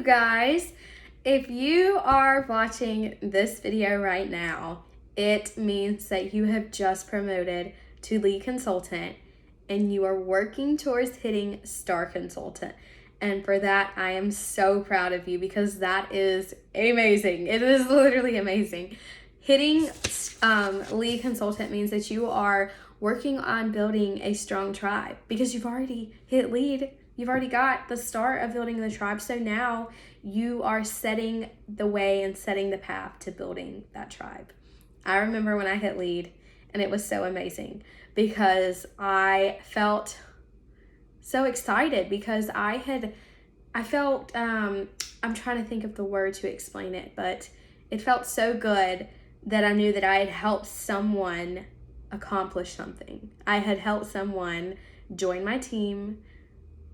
you guys. If you are watching this video right now, it means that you have just promoted to lead consultant and you are working towards hitting star consultant. And for that, I am so proud of you because that is amazing. It is literally amazing. Hitting lead consultant means that you are working on building a strong tribe because you've already hit lead. You've already got the start of building the tribe. So now you are setting the way and setting the path to building that tribe. I remember when I hit lead and it was so amazing because I felt so excited because I'm trying to think of the word to explain it, but it felt so good that I knew that I had helped someone accomplish something. I had helped someone join my team,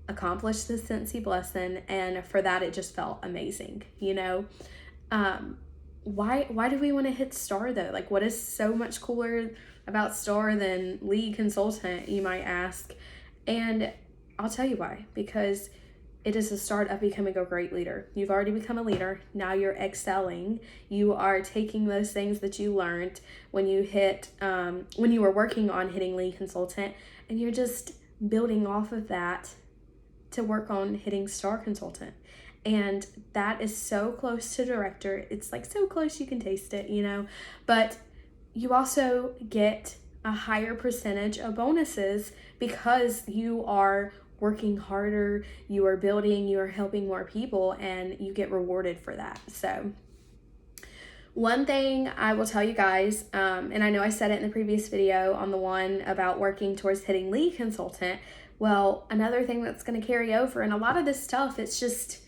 accomplish the Scentsy blessing, and for that it just felt amazing. Why do we want to hit star though? Like, what is so much cooler about star than lead consultant, you might ask? And I'll tell you why. Because it is the start of becoming a great leader. You've already become a leader. Now you're excelling. You are taking those things that you learned when you were working on hitting lead consultant, and you're just building off of that to work on hitting star consultant. And that is so close to director. It's like so close you can taste it, but you also get a higher percentage of bonuses because you are working harder, you are building, you are helping more people, and you get rewarded for that. So one thing I will tell you guys, and I know I said it in the previous video on the one about working towards hitting lead consultant. Well, another thing that's going to carry over, and a lot of this stuff, it's just,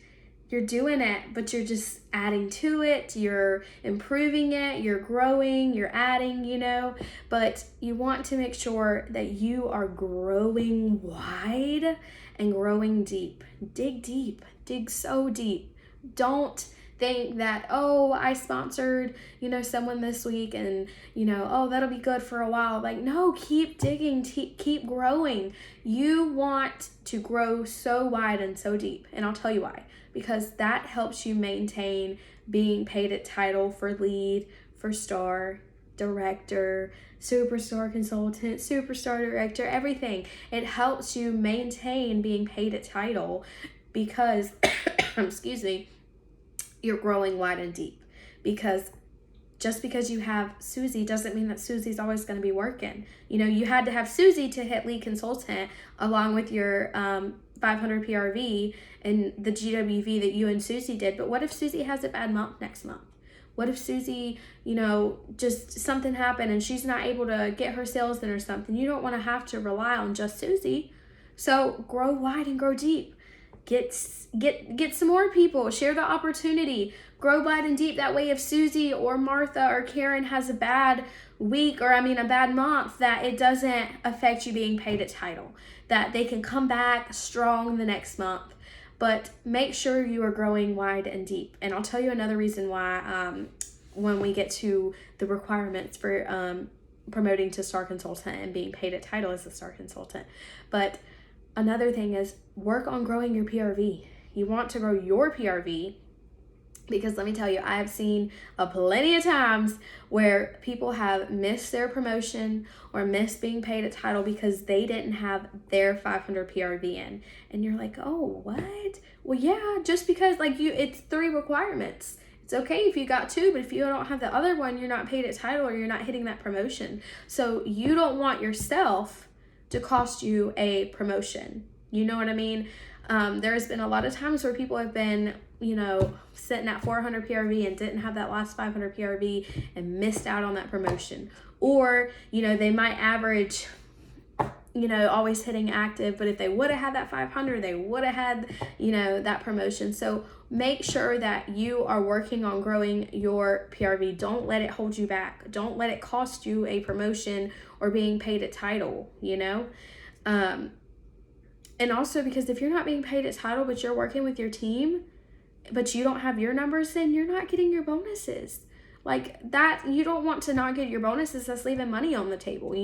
you're doing it, but you're just adding to it, you're improving it, you're growing, you're adding, but you want to make sure that you are growing wide and growing deep. Dig so deep. Don't think that, oh, I sponsored, someone this week and, oh, that'll be good for a while. Like, no, keep digging, keep growing. You want to grow so wide and so deep. And I'll tell you why. Because that helps you maintain being paid at title for lead, for star, director, superstar consultant, superstar director, everything. It helps you maintain being paid at title because, excuse me, you're growing wide and deep. Because just because you have Susie doesn't mean that Susie's always going to be working. You had to have Susie to hit lead consultant along with your 500 PRV and the GWV that you and Susie did. But what if Susie has a bad month next month? What if Susie, just something happened and she's not able to get her sales in or something? You don't want to have to rely on just Susie. So grow wide and grow deep. Get some more people, share the opportunity, grow wide and deep. That way if Susie or Martha or Karen has a bad week a bad month, that it doesn't affect you being paid at title, that they can come back strong the next month. But make sure you are growing wide and deep. And I'll tell you another reason why when we get to the requirements for promoting to star consultant and being paid at title as a star consultant. But another thing is work on growing your PRV. You want to grow your PRV because let me tell you, I have seen plenty of times where people have missed their promotion or missed being paid at title because they didn't have their 500 PRV in. And you're like, oh, what? Well, yeah, just because it's 3 requirements. It's okay if you got 2, but if you don't have the other one, you're not paid at title or you're not hitting that promotion. So you don't want yourself to cost you a promotion. You know what I mean? There's been a lot of times where people have been, sitting at 400 PRV and didn't have that last 500 PRV and missed out on that promotion. Or, they might average, always hitting active, but if they would have had that 500, they would have had, that promotion. So make sure that you are working on growing your PRV. Don't let it hold you back. Don't let it cost you a promotion or being paid at title, And also because if you're not being paid at title, but you're working with your team, but you don't have your numbers, then you're not getting your bonuses. Like that, you don't want to not get your bonuses. That's leaving money on the table,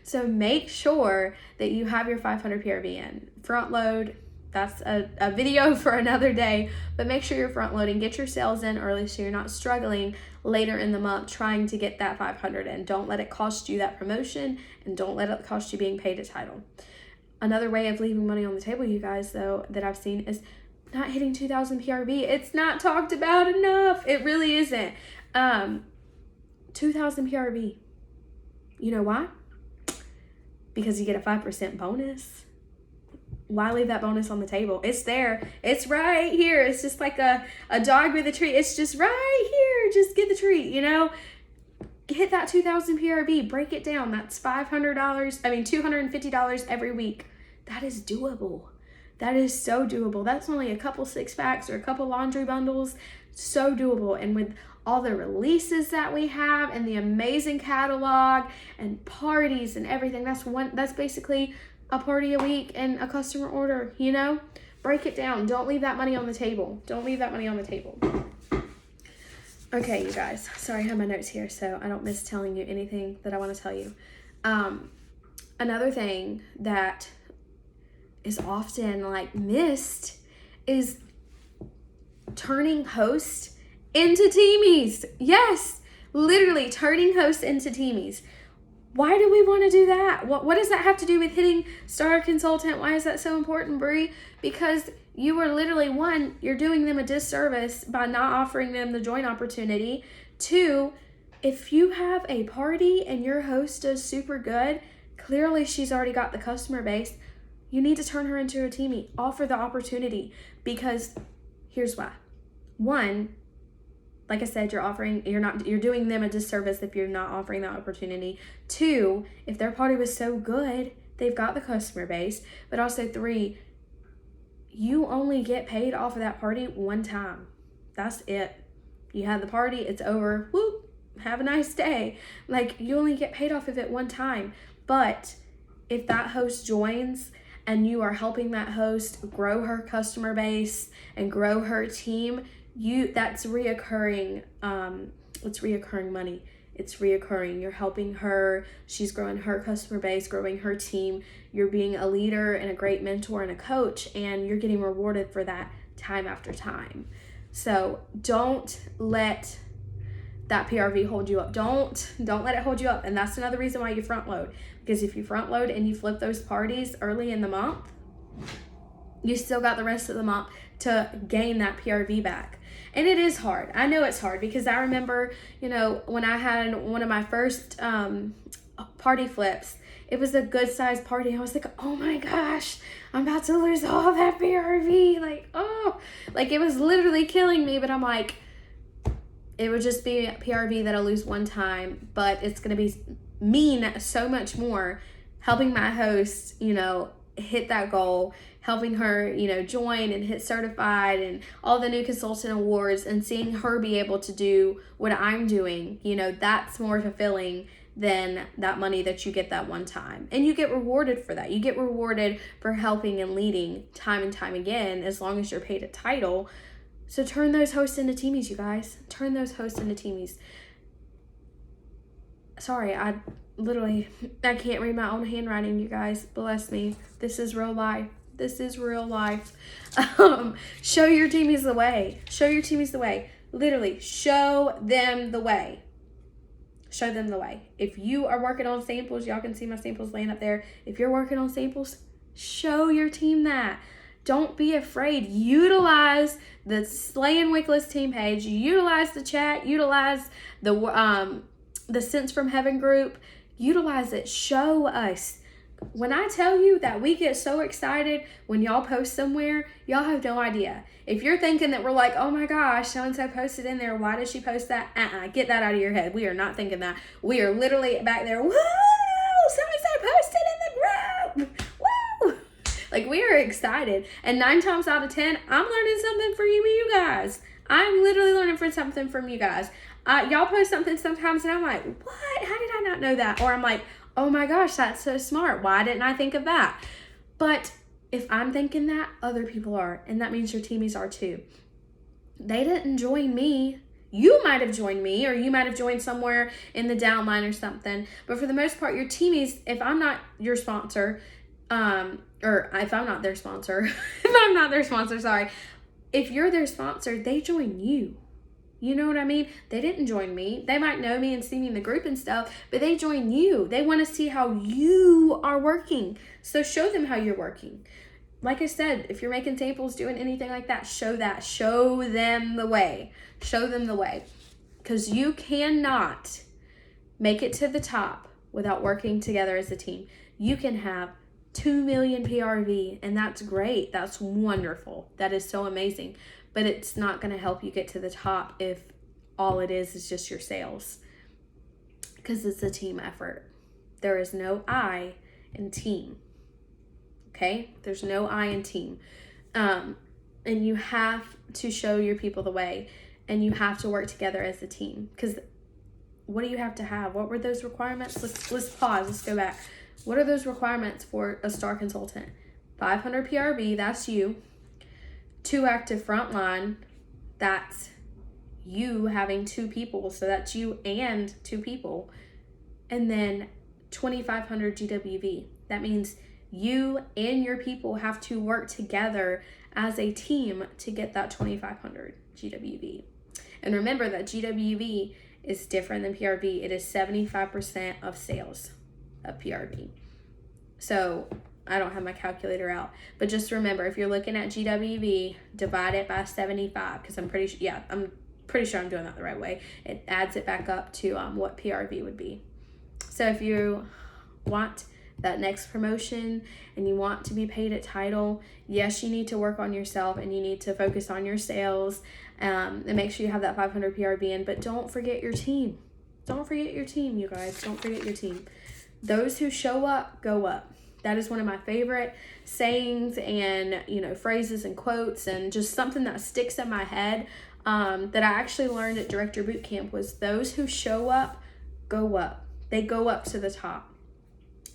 So make sure that you have your 500 PRV in. Front load that's a video for another day. But make sure you're front loading. Get your sales in early so you're not struggling later in the month trying to get that 500 in. Don't let it cost you that promotion, and don't let it cost you being paid a title. Another way of leaving money on the table, you guys, though, that I've seen is not hitting 2,000 PRV. It's not talked about enough. It really isn't. 2,000 PRV. You know why? Because you get a 5% bonus. Why leave that bonus on the table? It's there. It's right here. It's just like a dog with a treat. It's just right here. Just get the treat, you know? Hit that 2,000 PRV. Break it down. That's $250 every week. That is doable. That is so doable. That's only a couple 6-packs or a couple laundry bundles. So doable. And with all the releases that we have and the amazing catalog and parties and everything, that's basically a party a week and a customer order, you know? Break it down. Don't leave that money on the table. Don't leave that money on the table. Okay, you guys. Sorry, I have my notes here so I don't miss telling you anything that I want to tell you. Another thing that is often missed is turning hosts into Teamies. Yes, literally turning hosts into Teamies. Why do we want to do that? What does that have to do with hitting Star Consultant? Why is that so important, Brie? Because you are literally, 1, you're doing them a disservice by not offering them the join opportunity. 2, if you have a party and your host does super good, clearly she's already got the customer base. You need to turn her into a Teamie. Offer the opportunity, because here's why. 1, like I said, you're doing them a disservice if you're not offering that opportunity. 2, if their party was so good, they've got the customer base. But also 3, you only get paid off of that party one time. That's it. You had the party, it's over. Whoop, have a nice day. You only get paid off of it one time. But if that host joins and you are helping that host grow her customer base and grow her team, that's reoccurring. It's reoccurring money. It's reoccurring. You're helping her. She's growing her customer base, growing her team. You're being a leader and a great mentor and a coach, and you're getting rewarded for that time after time. So don't let that PRV hold you up. Don't let it hold you up. And that's another reason why you front load. Because if you front load and you flip those parties early in the month, you still got the rest of the month to gain that PRV back. And it is hard. I know it's hard, because I remember, when I had one of my first party flips, it was a good sized party. I was like, oh my gosh, I'm about to lose all that PRV. It was literally killing me. But I'm like, it would just be PRV that I'll lose one time, but it's going to mean so much more helping my host, hit that goal, helping her, join and hit certified and all the new consultant awards, and seeing her be able to do what I'm doing, that's more fulfilling than that money that you get that one time. And you get rewarded for that. You get rewarded for helping and leading time and time again, as long as you're paid a title. So turn those hosts into Teamies, you guys. Turn those hosts into Teamies. Sorry, I can't read my own handwriting, you guys. Bless me. This is real life. This is real life. Show your Teamies the way. Show your Teamies the way. Literally, show them the way. Show them the way. If you are working on samples, y'all can see my samples laying up there. If you're working on samples, show your team that. Don't be afraid. Utilize the Slayin Wickless team page. Utilize the chat. Utilize the Sense from Heaven group. Utilize it. Show us. When I tell you that we get so excited when y'all post somewhere, y'all have no idea. If you're thinking that we're like, oh my gosh, so-and-so posted in there, why did she post that? Get that out of your head. We are not thinking that. We are literally back there, woo, so-and-so posted in the group. Woo! We are excited. And 9 times out of 10, I'm learning something from you guys. I'm literally learning something from you guys. Y'all post something sometimes and I'm like, what? How did I not know that? Or I'm like, oh my gosh, that's so smart. Why didn't I think of that? But if I'm thinking that, other people are. And that means your Teamies are too. They didn't join me. You might have joined me, or you might have joined somewhere in the downline or something. But for the most part, your Teamies, if I'm not your sponsor, Or if I'm not their sponsor, sorry. If you're their sponsor, they join you. You know what I mean? They didn't join me. They might know me and see me in the group and stuff, but they join you. They want to see how you are working. So show them how you're working. Like I said, if you're making samples, doing anything like that, show that. Show them the way. Show them the way. Because you cannot make it to the top without working together as a team. You can have 2 million PRV, and that's great. That's wonderful. That is so amazing. But it's not going to help you get to the top if all it is just your sales. Because it's a team effort. There is no I in team. Okay? There's no I in team. And you have to show your people the way. And you have to work together as a team. Because what do you have to have? What were those requirements? Let's pause. Let's go back. What are those requirements for a star consultant? 500 PRV, that's you. 2 active frontline, that's you having 2 people. So that's you and 2 people. And then 2,500 GWV. That means you and your people have to work together as a team to get that 2,500 GWV. And remember that GWV is different than PRV. It is 75% of sales of PRV. So I don't have my calculator out, but just remember, if you're looking at GWV, divide it by 75, because I'm pretty sure I'm doing that the right way. It adds it back up to what PRV would be. So if you want that next promotion and you want to be paid at title, yes, you need to work on yourself and you need to focus on your sales and make sure you have that 500 PRV in, but don't forget your team. Don't forget your team, you guys. Don't forget your team. Those who show up, go up. That is one of my favorite sayings and, phrases and quotes, and just something that sticks in my head that I actually learned at Director Bootcamp was those who show up, go up. They go up to the top.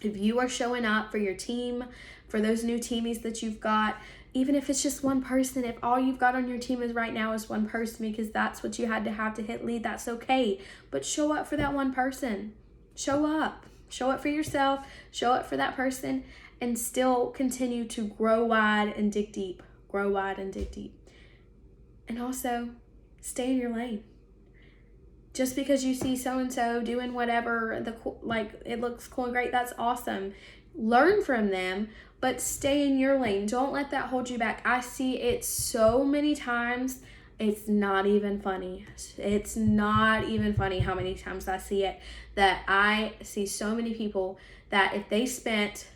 If you are showing up for your team, for those new teamies that you've got, even if it's just one person, if all you've got on your team is right now is one person because that's what you had to have to hit lead, that's okay. But show up for that one person. Show up. Show up for yourself, show up for that person, and still continue to grow wide and dig deep. Grow wide and dig deep. And also, stay in your lane. Just because you see so-and-so doing whatever, it looks cool and great, that's awesome. Learn from them, but stay in your lane. Don't let that hold you back. I see it so many times. It's not even funny. It's not even funny how many times I see it, that I see so many people that if they spent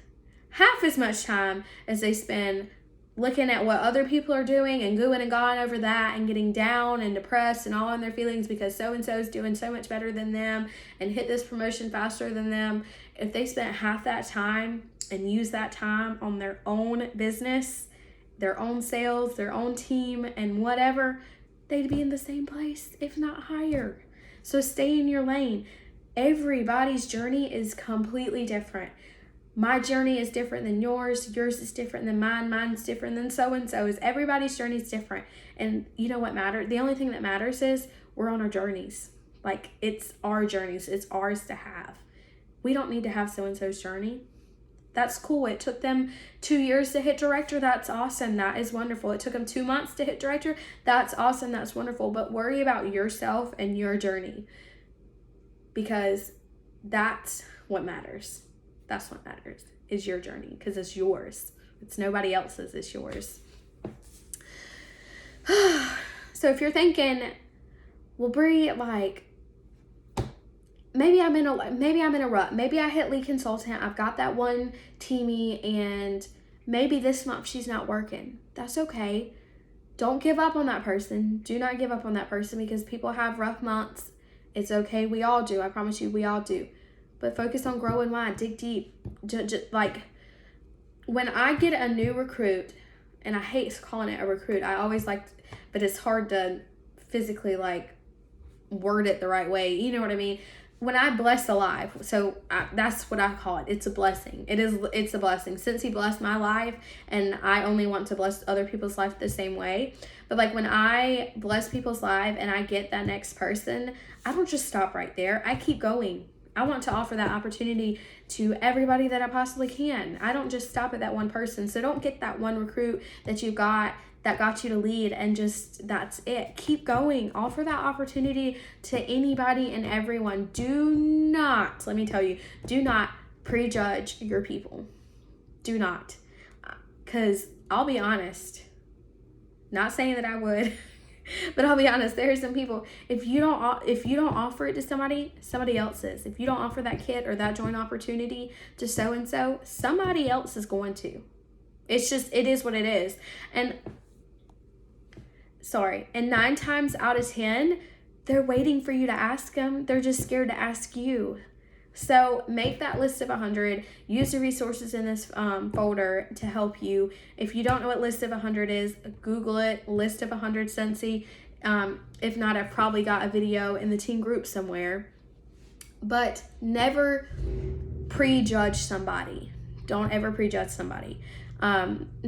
half as much time as they spend looking at what other people are doing and gooing and gawing over that and getting down and depressed and all in their feelings because so-and-so is doing so much better than them and hit this promotion faster than them, if they spent half that time and use that time on their own business, their own sales, their own team, and whatever, they'd be in the same place, if not higher. So stay in your lane. Everybody's journey is completely different. My journey is different than yours. Yours is different than mine. Mine's different than so-and-so's. Everybody's journey is different. And you know what matters? The only thing that matters is we're on our journeys. It's our journeys. It's ours to have. We don't need to have so-and-so's journey. That's cool. It took them 2 years to hit director. That's awesome. That is wonderful. It took them 2 months to hit director. That's awesome. That's wonderful. But worry about yourself and your journey, because that's what matters. That's what matters, is your journey, because it's yours. It's nobody else's. It's yours. So if you're thinking, well, Brie, maybe I'm in a rut. Maybe I hit lead consultant. I've got that one teamie, and maybe this month she's not working. That's okay. Don't give up on that person. Do not give up on that person, because people have rough months. It's okay. We all do. I promise you, we all do. But focus on growing wide. Dig deep. When I get a new recruit, and I hate calling it a recruit. I always but it's hard to physically word it the right way. You know what I mean? When I bless a life, that's what I call it. It's a blessing. It's a blessing. Since he blessed my life, and I only want to bless other people's life the same way. But when I bless people's life and I get that next person, I don't just stop right there. I keep going. I want to offer that opportunity to everybody that I possibly can. I don't just stop at that one person. So don't get that one recruit that you got that got you to lead and just that's it. Keep going. Offer that opportunity to anybody and everyone. Do not, let me tell you, do not prejudge your people. Do not. Because I'll be honest, not saying that I would, but I'll be honest, there are some people, if you don't offer it to somebody else is. If you don't offer that kit or that joint opportunity to so-and-so, somebody else is going to. It's just, it is what it is. And 9 times out of 10, they're waiting for you to ask them. They're just scared to ask you. So make that list of 100. Use the resources in this folder to help you. If you don't know what list of 100 is, Google it, list of 100 Scentsy. If not, I've probably got a video in the team group somewhere. But never prejudge somebody. Don't ever prejudge somebody.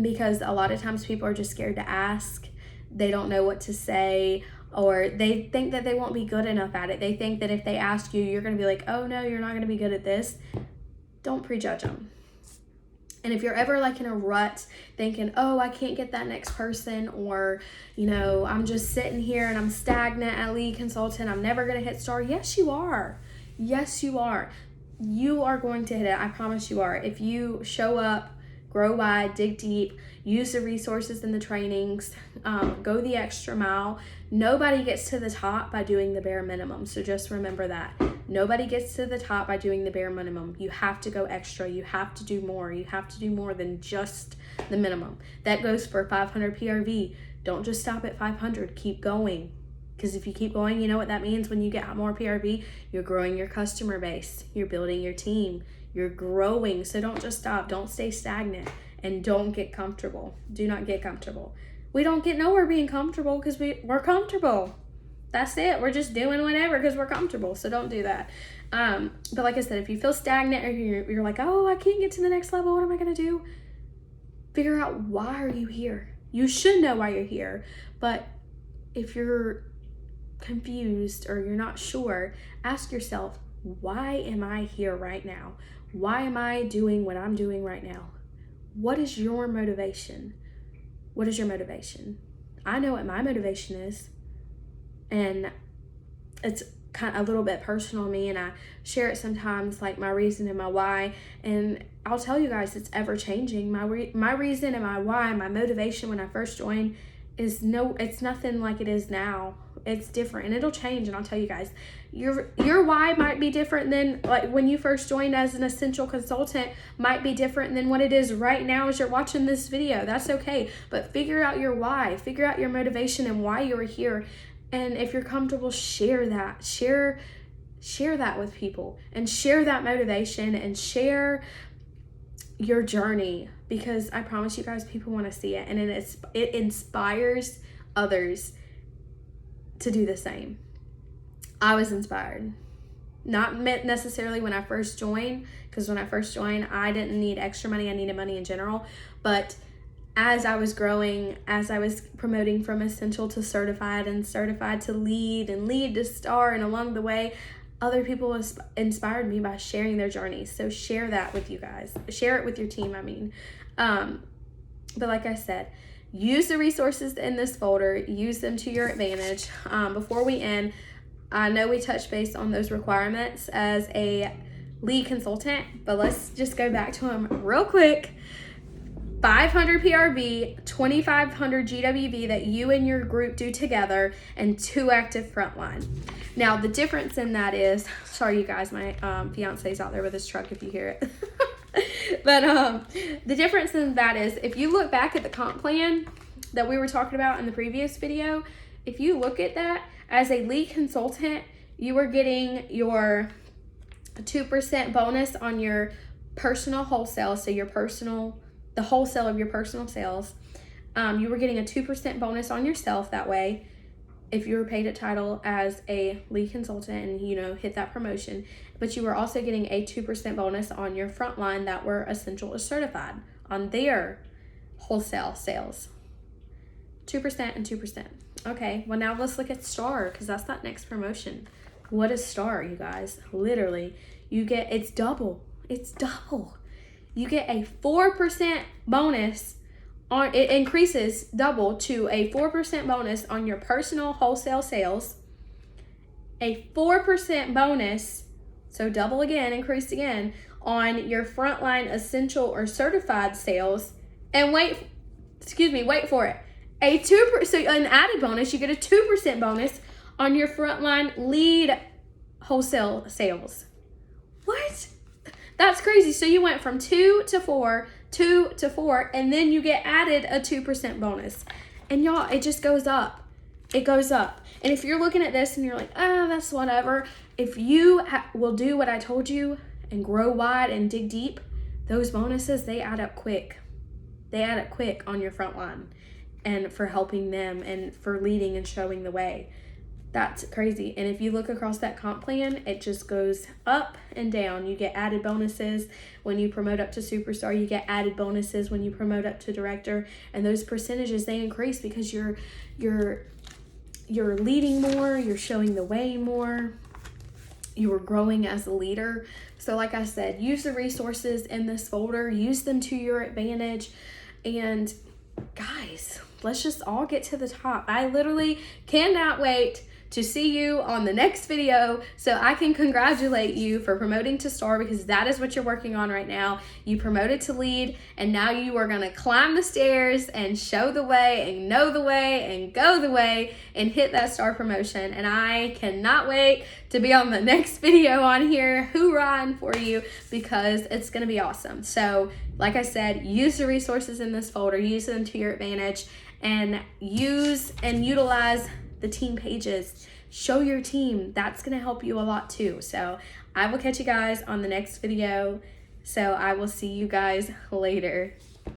Because a lot of times people are just scared to ask. They don't know what to say, or they think that they won't be good enough at it. They think that if they ask you, you're going to be like, oh no, you're not going to be good at this. Don't prejudge them. And if you're ever like in a rut thinking, oh, I can't get that next person, or, you know, I'm just sitting here and I'm stagnant at lead consultant, I'm never going to hit star. Yes, you are. Yes, you are. You are going to hit it. I promise you are. If you show up, grow wide, dig deep, use the resources in the trainings, go the extra mile. Nobody gets to the top by doing the bare minimum. So just remember that. Nobody gets to the top by doing the bare minimum. You have to go extra. You have to do more. You have to do more than just the minimum. That goes for 500 PRV. Don't just stop at 500. Keep going. Because if you keep going, you know what that means when you get more PRV? You're growing your customer base. You're building your team. You're growing. So don't just stop. Don't stay stagnant. And don't get comfortable. Do not get comfortable. We don't get nowhere being comfortable because we're comfortable. That's it. We're just doing whatever because we're comfortable. So don't do that. But like I said, if you feel stagnant or you're like, oh, I can't get to the next level, what am I going to do? Figure out, why are you here? You should know why you're here. But if you're confused or you're not sure, ask yourself, why am I here right now? Why am I doing what I'm doing right now? What is your motivation? What is your motivation? I know what my motivation is. And it's kind of a little bit personal to me, and I share it sometimes, like my reason and my why. And I'll tell you guys, it's ever changing. My reason and my why, my motivation when I first joined it's nothing like it is now. It's different, and it'll change. And I'll tell you guys, your why might be different than like when you first joined as an essential consultant, might be different than what it is right now as you're watching this video. That's okay. But figure out your why, figure out your motivation and why you're here. And if you're comfortable, share that. Share that with people, and share that motivation, and share your journey, because I promise you guys, people want to see it, and it inspires others to do the same. I was inspired, not necessarily when I first joined, because when I first joined, I didn't need extra money. I needed money in general. But as I was growing, as I was promoting from essential to certified, and certified to lead, and lead to star, and along the way, other people inspired me by sharing their journeys. So share that with you guys. Share it with your team, I mean. But like I said, use the resources in this folder. Use them to your advantage. Before we end, I know we touched base on those requirements as a lead consultant, but let's just go back to them real quick. 500 PRV, 2,500 GWV that you and your group do together, and 2 active frontline. Now, the difference in that is, sorry you guys, my fiance's out there with his truck if you hear it. But the difference in that is, if you look back at the comp plan that we were talking about in the previous video, if you look at that, as a lead consultant, you were getting your 2% bonus on your personal wholesale, so the wholesale of your personal sales. You were getting a 2% bonus on yourself that way if you were paid at title as a lead consultant and, hit that promotion. But you were also getting a 2% bonus on your frontline that were essential or certified on their wholesale sales. 2% and 2%. Okay, well now let's look at star, because that's that next promotion. What a star, you guys. Literally, you get, it's double. It's double. You get a 4% bonus on, it increases double to a 4% bonus on your personal wholesale sales, a 4% bonus, so double again, increased again, on your frontline essential or certified sales, and wait for it, a 2%, so an added bonus, you get a 2% bonus on your frontline lead wholesale sales. What? That's crazy. So you went from 2 to 4, 2 to 4, and then you get added a 2% bonus. And y'all, it just goes up. It goes up. And if you're looking at this and you're like, that's whatever, if you will do what I told you and grow wide and dig deep, those bonuses, they add up quick. They add up quick on your front line and for helping them and for leading and showing the way. That's crazy. And if you look across that comp plan, it just goes up and down. You get added bonuses when you promote up to superstar. You get added bonuses when you promote up to director. And those percentages, they increase because you're leading more, you're showing the way more, you're growing as a leader. So like I said, use the resources in this folder, use them to your advantage. And guys, let's just all get to the top. I literally cannot wait to see you on the next video so I can congratulate you for promoting to star, because that is what you're working on right now. You promoted to lead, and now you are going to climb the stairs and show the way and know the way and go the way and hit that star promotion. And I cannot wait to be on the next video on here hoorahing for you, because it's going to be awesome. So like I said, use the resources in this folder, use them to your advantage, and use and utilize the team pages. Show your team. That's going to help you a lot too. So I will catch you guys on the next video. So I will see you guys later.